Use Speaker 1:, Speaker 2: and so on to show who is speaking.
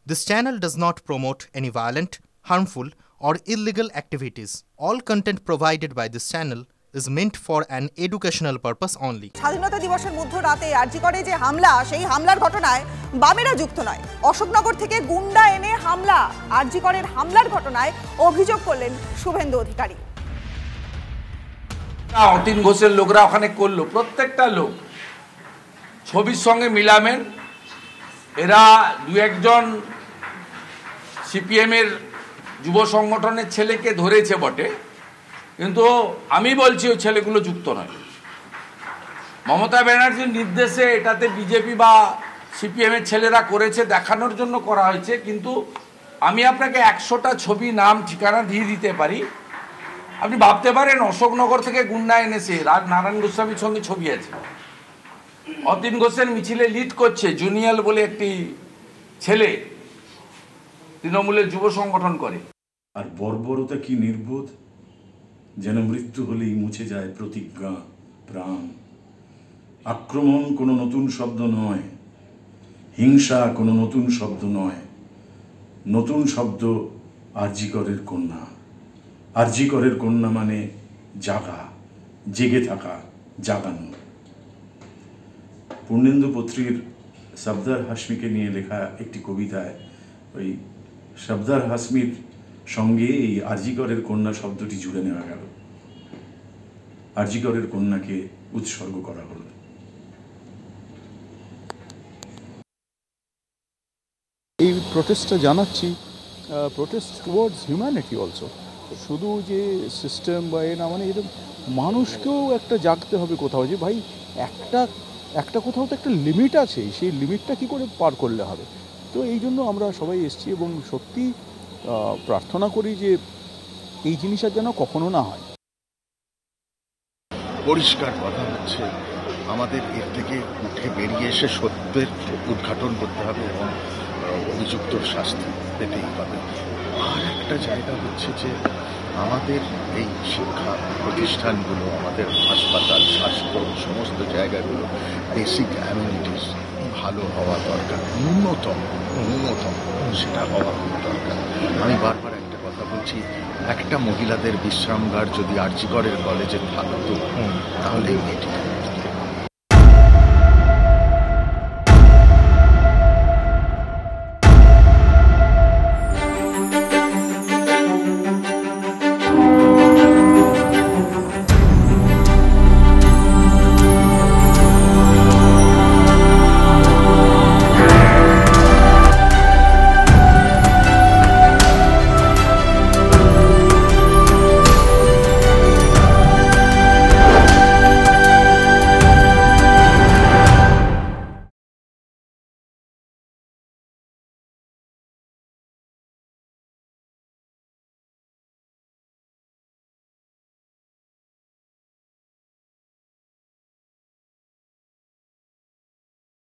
Speaker 1: This channel does not promote any violent, harmful, or illegal activities. All content provided by this channel is meant for an educational purpose only.
Speaker 2: স্বাধীনতা দিবসের মধ্যরাতে আরজিকরে যে হামলা, সেই হামলার ঘটনায় বামেরা যুক্ত নয়। অশোকনগর থেকে গুন্ডা এনে হামলা, আরজিকরের হামলার ঘটনায় অভিযোগ করলেন শুভেন্দু অধিকারী।
Speaker 3: অতীন ঘোষের লোকরা ওখানে করলো, প্রত্যেকটা লোক ছবির সঙ্গে মিলামেন। এরা দু একজন সিপিএমের যুব সংগঠনের ছেলেকে ধরেছে বটে, কিন্তু আমি বলছি ওই ছেলেগুলো যুক্ত নয়। মমতা ব্যানার্জির নির্দেশে এটাতে বিজেপি বা সিপিএমের ছেলেরা করেছে, দেখানোর জন্য করা হয়েছে। কিন্তু আমি আপনাকে 100টা ছবি, নাম, ঠিকানা দিয়ে দিতে পারি। আপনি ভাবতে পারেন অশোকনগর থেকে গুন্ডা এনেছে, নারায়ণ গোস্বামীর সঙ্গে ছবি আছে। অতীন ঘোষের মিছিলে লিড করছে জুনিয়াল বলে একটি ছেলে, তৃণমূলের যুব সংগঠন করে।
Speaker 4: আর বর্বরতা কি নির্বোধ, যেন মৃত্যু হলেই মুছে যায় প্রতিজ্ঞা, প্রাণ। আক্রমণ কোনো নতুন শব্দ নয়, হিংসা কোনো নতুন শব্দ নয়। নতুন শব্দ আরজিকরের কন্যা। আরজিকরের কন্যা মানে জাগা, জেগে থাকা, জাগানো। পূর্ণেন্দু পত্রীর সফদর হাশমিকে নিয়ে লেখা একটি কবিতায় ওই সফদর হাশমির সঙ্গে এই আরজিকরের কন্যা শব্দটি জুড়ে নেওয়া গেল। আরজিকরের কন্যাকে উৎসর্গ করা হলো।
Speaker 5: এই প্রোটেস্টটা জানাচ্ছি, প্রোটেস্ট টুয়ার্ডস হিউম্যানিটি অলসো। শুধু যে সিস্টেম বা না, মানে এরকম মানুষকেও একটা জাগতে হবে কোথাও, যে ভাই একটা কোথাও তো একটা লিমিট আছে, সেই লিমিটটা কী করে পার করলে হবে। তো এই জন্য আমরা সবাই এসেছি এবং সত্যি প্রার্থনা করি যে এই জিনিসটা যেন কখনো না হয়।
Speaker 6: পরিষ্কার কথা হচ্ছে, আমাদের এর থেকে উঠে বেরিয়ে এসে সত্যের উদ্ঘাটন করতে হবে এবং অভিযুক্তর শাস্তি পেতেই হবে। আর একটা জায়গা হচ্ছে যে আমাদের এই শিক্ষা প্রতিষ্ঠানগুলো, আমাদের হাসপাতাল, স্বাস্থ্য, সমস্ত জায়গাগুলো বেসিক অ্যামিউনিটিস ভালো হওয়া দরকার। ন্যূনতম সেটা হওয়া খুব দরকার। আমি বারবার একটা কথা বলছি, একটা মহিলাদের বিশ্রামগার যদি আরজিকরের কলেজে থাকতো তাহলে এই মেয়েটি